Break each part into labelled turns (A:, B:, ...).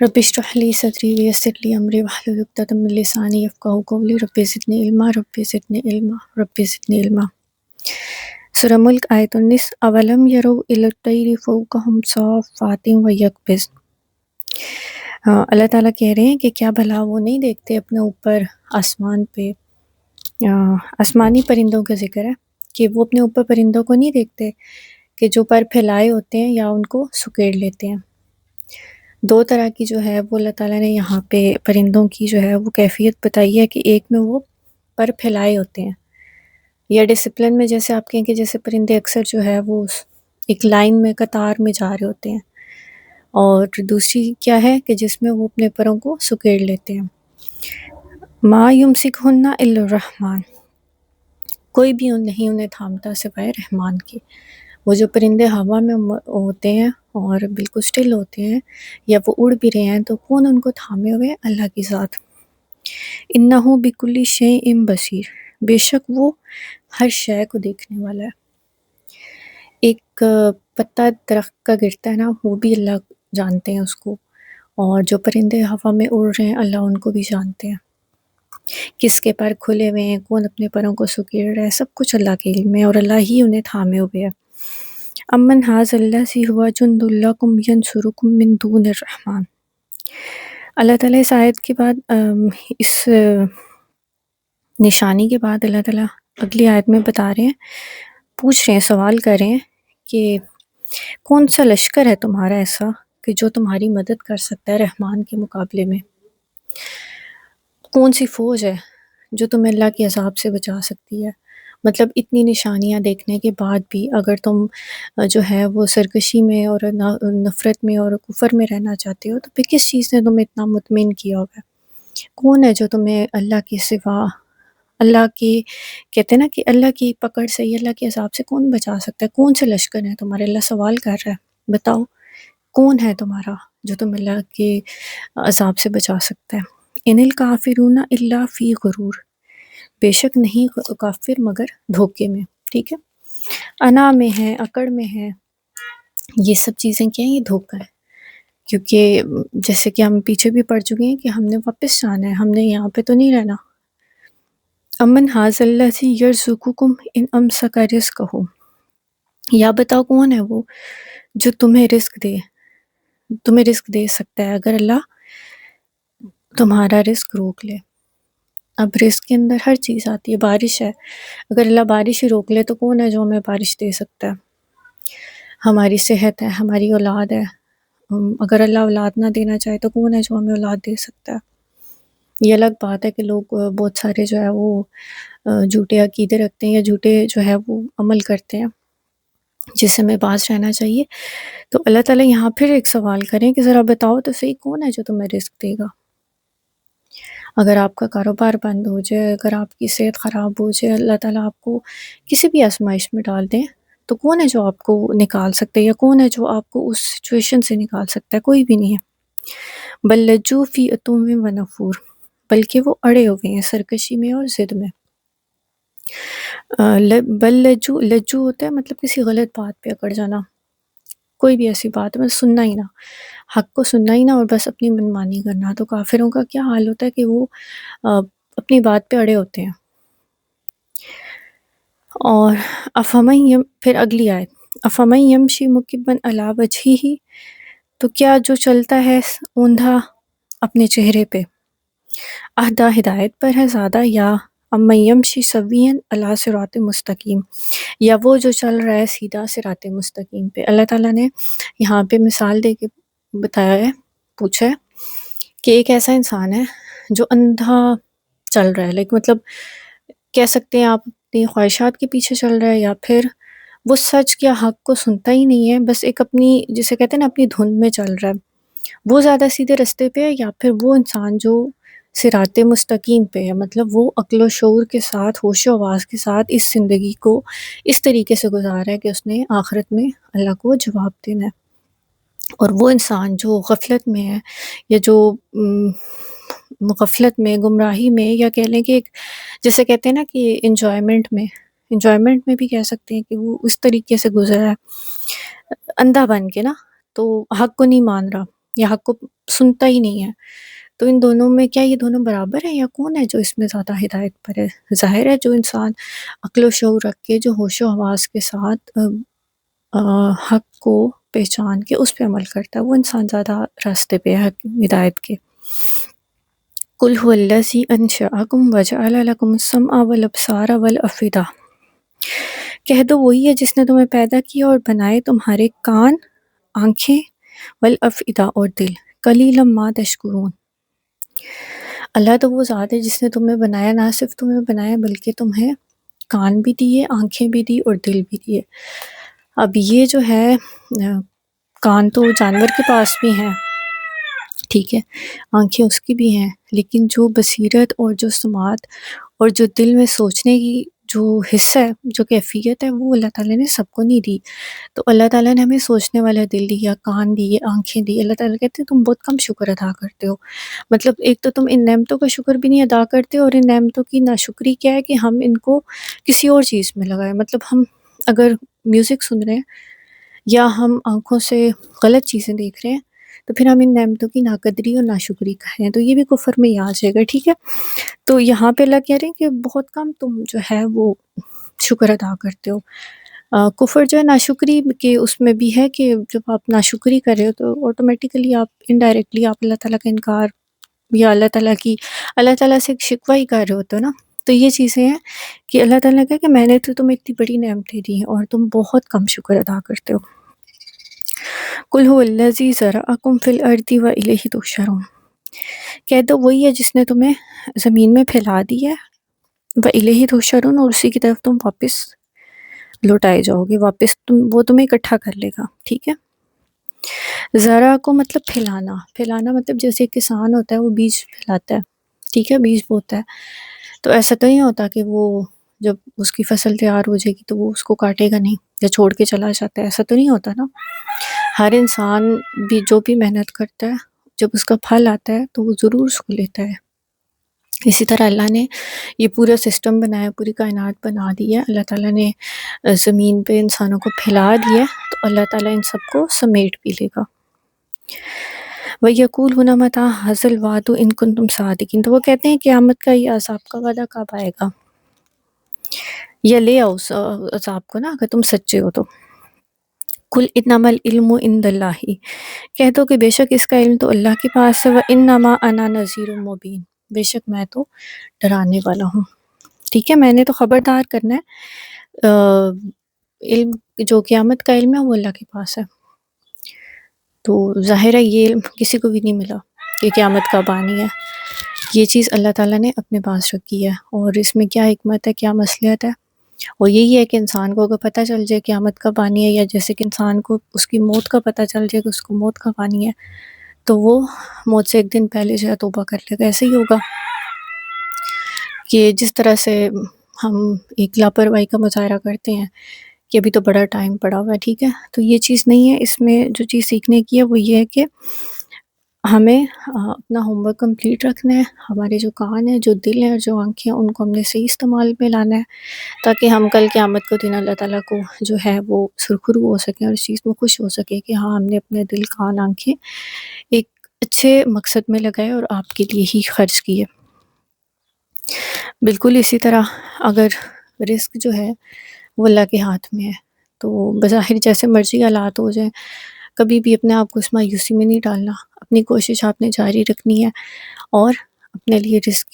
A: رب اشرح لی صدری ویسر لی امری واحلل عقدۃ من لسانی یفقہوا قولی رب زدنی علما رب زدنی علما رب زدنی علما۔ سورہ ملک آیت 19۔ اولم یروا الی الطیر فوقہم صافات ویقبضن۔ اللہ تعالیٰ کہہ رہے ہیں کہ کیا بھلا وہ نہیں دیکھتے اپنے اوپر آسمان پہ، آسمانی پرندوں کا ذکر ہے کہ وہ اپنے اوپر پرندوں کو نہیں دیکھتے کہ جو پر پھیلائے ہوتے ہیں یا ان کو سکیڑ لیتے ہیں۔ دو طرح کی جو ہے وہ اللہ تعالیٰ نے یہاں پہ پرندوں کی جو ہے وہ کیفیت بتائی ہے کہ ایک میں وہ پر پھیلائے ہوتے ہیں، یا ڈسپلن میں جیسے آپ کہیں کہ جیسے پرندے اکثر جو ہے وہ ایک لائن میں قطار میں جا رہے ہوتے ہیں، اور دوسری کیا ہے کہ جس میں وہ اپنے پروں کو سکیڑ لیتے ہیں۔ ما یمسکہن الا الرحمن، کوئی بھی نہیں انہیں تھامتا سوائے رحمان کے۔ وہ جو پرندے ہوا میں ہوتے ہیں اور بالکل سٹل ہوتے ہیں یا وہ اڑ بھی رہے ہیں تو کون ان کو تھامے ہوئے؟ اللہ کی ذات۔ انہ بکل شیء بصیر، بے شک وہ ہر شے کو دیکھنے والا ہے۔ ایک پتا درخت کا گرتا ہے نا، وہ بھی اللہ جانتے ہیں اس کو، اور جو پرندے ہوا میں اڑ رہے ہیں اللہ ان کو بھی جانتے ہیں۔ کس کے پر کھلے ہوئے ہیں، کون اپنے پروں کو سکیڑ رہا ہے، سب کچھ اللہ کے علم ہے اور اللہ ہی انہیں تھامے ہوئے ہے۔ امن ھذا الذی ھو جند لکم ینصرکم من دون الرحمن۔ اللہ تعالیٰ اس آیت کے بعد اس نشانی کے بعد اللہ تعالیٰ اگلی آیت میں بتا رہے ہیں، پوچھ رہے ہیں، سوال کر رہے ہیں کہ کون سا لشکر ہے تمہارا ایسا کہ جو تمہاری مدد کر سکتا ہے رحمان کے مقابلے میں؟ کون سی فوج ہے جو تمہیں اللہ کے عذاب سے بچا سکتی ہے؟ مطلب اتنی نشانیاں دیکھنے کے بعد بھی اگر تم جو ہے وہ سرکشی میں اور نفرت میں اور کفر میں رہنا چاہتے ہو تو پھر کس چیز نے تمہیں اتنا مطمئن کیا ہوا ہے؟ کون ہے جو تمہیں اللہ کے سوا، اللہ کی کہتے ہیں نا کہ اللہ کی پکڑ سے یا اللہ کے عذاب سے کون بچا سکتا ہے؟ کون سے لشکر ہیں تمہارے؟ اللہ سوال کر رہا ہے، بتاؤ کون ہے تمہارا جو تم اللہ کے عذاب سے بچا سکتا ہے؟ ان الکافرون الا فی غرور، بے شک نہیں کافر مگر دھوکے میں۔ ٹھیک ہے، انا میں ہے، اکڑ میں ہے، یہ سب چیزیں کیا ہیں؟ یہ دھوکہ ہے، کیونکہ جیسے کہ ہم پیچھے بھی پڑھ چکے ہیں کہ ہم نے واپس جانا ہے، ہم نے یہاں پہ تو نہیں رہنا۔ امن ھذا الذی یرزقکم ان امسک رزقہ، یا بتاؤ کون ہے وہ جو تمہیں رزق دے سکتا ہے اگر اللہ تمہارا رزق روک لے۔ اب رزق کے اندر ہر چیز آتی ہے، بارش ہے، اگر اللہ بارش ہی روک لے تو کون ہے جو ہمیں بارش دے سکتا ہے؟ ہماری صحت ہے، ہماری اولاد ہے، اگر اللہ اولاد نہ دینا چاہے تو کون ہے جو ہمیں اولاد دے سکتا ہے؟ یہ الگ بات ہے کہ لوگ بہت سارے جو ہے وہ جھوٹے عقیدے رکھتے ہیں یا جھوٹے جو ہے وہ عمل کرتے ہیں جس سے ہمیں باز رہنا چاہیے۔ تو اللہ تعالیٰ یہاں پھر ایک سوال کریں کہ ذرا بتاؤ تو صحیح کون ہے جو تمہیں رزق دے گا؟ اگر آپ کا کاروبار بند ہو جائے، اگر آپ کی صحت خراب ہو جائے، اللہ تعالیٰ آپ کو کسی بھی آزمائش میں ڈال دیں تو کون ہے جو آپ کو نکال سکتا ہے، یا کون ہے جو آپ کو اس سچویشن سے نکال سکتا ہے؟ کوئی بھی نہیں ہے۔ بل لجوا فی عتو و نفور، بلکہ وہ اڑے ہوئے ہیں سرکشی میں اور ضد میں۔ بل لجو ہوتا ہے مطلب کسی غلط بات پہ اکڑ جانا، کوئی بھی ایسی بات ہے بس سننا ہی نہ، حق کو سننا ہی نہ اور بس اپنی منمانی کرنا۔ تو کافروں کا کیا حال ہوتا ہے کہ وہ اپنی بات پہ اڑے ہوتے ہیں۔ اور پھر اگلی آیت، افمن یمشی مکبا علی وجہہ، تو کیا جو چلتا ہے اوندھا اپنے چہرے پہ، اہدیٰ ہدایت پر ہے زیادہ، یا امن یمشی سویا علی صراط مستقیم، یا وہ جو چل رہا ہے سیدھا صراط مستقیم پہ۔ اللہ تعالیٰ نے یہاں پہ مثال دے کے بتایا ہے، پوچھا ہے کہ ایک ایسا انسان ہے جو اندھا چل رہا ہے، مطلب کہہ سکتے ہیں آپ اپنی خواہشات کے پیچھے چل رہا ہے، یا پھر وہ سچ یا حق کو سنتا ہی نہیں ہے، بس ایک اپنی جسے کہتے ہیں نا اپنی دھن میں چل رہا ہے، وہ زیادہ سیدھے رستے پہ ہے، یا پھر وہ انسان جو صراط مستقیم پہ ہے، مطلب وہ عقل و شعور کے ساتھ، ہوش و حواس کے ساتھ اس زندگی کو اس طریقے سے گزارا ہے کہ اس نے آخرت میں اللہ کو جواب دینا ہے۔ اور وہ انسان جو غفلت میں ہے، یا جو غفلت میں، گمراہی میں، یا کہہ لیں کہ ایک جیسے کہتے ہیں نا کہ انجوائمنٹ میں بھی کہہ سکتے ہیں کہ وہ اس طریقے سے گزرا ہے اندھا بن کے نا، تو حق کو نہیں مان رہا، یا حق کو سنتا ہی نہیں ہے، تو ان دونوں میں کیا یہ دونوں برابر ہیں، یا کون ہے جو اس میں زیادہ ہدایت پر ہے؟ ظاہر ہے جو انسان عقل و شعور رکھ کے، جو ہوش و حواس کے ساتھ حق کو پہچان کے اس پہ عمل کرتا ہے، وہ انسان زیادہ راستے پہ ہے ہدایت کے۔ قُلْ هُوَ الَّذِي أَنشَأَكُمْ وَجَعَلَ لَكُمُ السَّمْعَ وَالْأَبْصَارَ وَالْأَفْئِدَةَ، کہہ دو وہی ہے جس نے تمہیں پیدا کیا اور بنائے تمہارے کان، آنکھیں، والافئدہ اور دل، قلیلا ما تشکرون۔ اللہ تو وہ ذات ہے جس نے تمہیں بنایا، نہ صرف تمہیں بنایا بلکہ تمہیں کان بھی دیے، آنکھیں بھی دی اور دل بھی دیے۔ اب یہ جو ہے کان تو جانور کے پاس بھی ہیں، ٹھیک ہے، آنکھیں اس کی بھی ہیں، لیکن جو بصیرت اور جو سماعت اور جو دل میں سوچنے کی جو حصہ ہے، جو کیفیت ہے، وہ اللہ تعالیٰ نے سب کو نہیں دی۔ تو اللہ تعالیٰ نے ہمیں سوچنے والا دل دیا، کان دیے، آنکھیں دی۔ اللہ تعالیٰ کہتے ہیں تم بہت کم شکر ادا کرتے ہو، مطلب ایک تو تم ان نعمتوں کا شکر بھی نہیں ادا کرتے، اور ان نعمتوں کی ناشکری کیا ہے کہ ہم ان کو کسی اور چیز میں لگائیں۔ مطلب ہم اگر میوزک سن رہے ہیں یا ہم آنکھوں سے غلط چیزیں دیکھ رہے ہیں، تو پھر ہم ان نعمتوں کی ناقدری اور ناشکری کر رہے ہیں، تو یہ بھی کفر میں ہی آ جائے گا، ٹھیک ہے۔ تو یہاں پہ اللہ کہہ رہے ہیں کہ بہت کم تم جو ہے وہ شکر ادا کرتے ہو۔ کفر جو ہے ناشکری کے اس میں بھی ہے کہ جب آپ ناشکری کر رہے ہو تو آٹومیٹیکلی آپ انڈائریکٹلی آپ اللہ تعالیٰ کا انکار یا اللہ تعالیٰ سے ایک شکوہ ہی کر رہے ہوتے ہو نا۔ تو یہ چیزیں ہیں کہ اللہ تعالیٰ نے کہا کہ میں نے تو تمہیں اتنی بڑی نعمتیں دی ہیں اور تم بہت کم شکر ادا کرتے ہو۔ قُلْ هُوَ الَّذِي ذَرَأَكُمْ فِي الْأَرْضِ وَإِلَيْهِ تُحْشَرُونَ، کہہ دو وہی ہے جس نے تمہیں زمین میں پھیلا دی ہے، وَإِلَيْهِ تُحْشَرُونَ، اور اسی کی طرف تم واپس لوٹائے جاؤ گے، واپس وہ تمہیں اکٹھا کر لے گا، ٹھیک ہے۔ ذرا کو مطلب پھیلانا، پھیلانا مطلب جیسے کسان ہوتا ہے وہ بیج پھیلاتا ہے، ٹھیک ہے، بیج بوتا ہے، تو ایسا تو نہیں ہوتا کہ وہ جب اس کی فصل تیار ہو جائے گی تو وہ اس کو کاٹے گا نہیں یا چھوڑ کے چلا جاتا ہے، ایسا تو نہیں ہوتا نا۔ ہر انسان بھی جو بھی محنت کرتا ہے، جب اس کا پھل آتا ہے تو وہ ضرور اس کو لیتا ہے۔ اسی طرح اللہ نے یہ پورا سسٹم بنایا، پوری کائنات بنا دی ہے، اللہ تعالیٰ نے زمین پہ انسانوں کو پھیلا دیا، تو اللہ تعالیٰ ان سب کو سمیٹ بھی لے گا۔ وَيَقُولُونَ مَتَىٰ هَٰذَا الْوَعْدُ إِن كُنتُمْ صَادِقِينَ، تو وہ کہتے ہیں قیامت کا یہ عذاب کا وعدہ کب آئے گا، یا لے آؤ اس عذاب کو نا اگر تم سچے ہو تو۔ قُلْ إِنَّمَا الْعِلْمُ عِندَ اللَّهِ، کہہ دو کہ بے شک اس کا علم تو اللہ کے پاس ہے، وَإِنَّمَا أَنَا نَذِيرٌ مُبِينٌ، بے شک میں تو ڈرانے والا ہوں، ٹھیک ہے، میں نے تو خبردار کرنا ہے۔ علم جو قیامت کا علم ہے وہ اللہ کے پاس ہے، تو ظاہر ہے یہ علم کسی کو بھی نہیں ملا کہ قیامت کب آنی ہے، یہ چیز اللہ تعالیٰ نے اپنے پاس رکھی ہے، اور اس میں کیا حکمت ہے، کیا مصلحت ہے، اور یہی ہے کہ انسان کو اگر پتہ چل جائے قیامت کب آنی ہے، یا جیسے کہ انسان کو اس کی موت کا پتہ چل جائے کہ اس کو موت کب آنی ہے، تو وہ موت سے ایک دن پہلے جو ہے توبہ کر لے گا۔ ایسے ہی ہوگا کہ جس طرح سے ہم ایک لاپرواہی کا مظاہرہ کرتے ہیں کہ ابھی تو بڑا ٹائم پڑا ہوا ہے، ٹھیک ہے، تو یہ چیز نہیں ہے۔ اس میں جو چیز سیکھنے کی ہے وہ یہ ہے کہ ہمیں اپنا ہوم ورک کمپلیٹ رکھنا ہے، ہمارے جو کان ہیں، جو دل ہیں اور جو آنکھیں ہیں، ان کو ہم نے صحیح استعمال میں لانا ہے، تاکہ ہم کل قیامت کو دن اللہ تعالیٰ کو جو ہے وہ سرخرو ہو سکیں اور اس چیز میں خوش ہو سکے کہ ہاں ہم نے اپنے دل، کان، آنکھیں ایک اچھے مقصد میں لگائے اور آپ کے لیے ہی خرچ کیے۔ بالکل اسی طرح اگر رزق جو ہے وہ اللہ کے ہاتھ میں ہے، تو بظاہر جیسے مرضی حالات ہو جائیں، کبھی بھی اپنے آپ کو اس مایوسی میں نہیں ڈالنا، اپنی کوشش آپ نے جاری رکھنی ہے، اور اپنے لیے رزق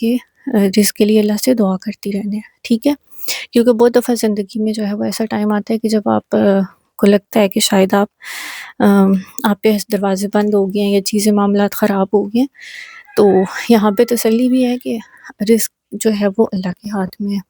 A: کے لیے اللہ سے دعا کرتی رہنا ہے، ٹھیک ہے، کیونکہ بہت دفعہ زندگی میں جو ہے وہ ایسا ٹائم آتا ہے کہ جب آپ کو لگتا ہے کہ شاید آپ پہ دروازے بند ہو گئے ہیں یا چیزیں معاملات خراب ہو گئے ہیں، تو یہاں پہ تسلی بھی ہے کہ رزق جو ہے وہ اللہ کے ہاتھ میں ہے۔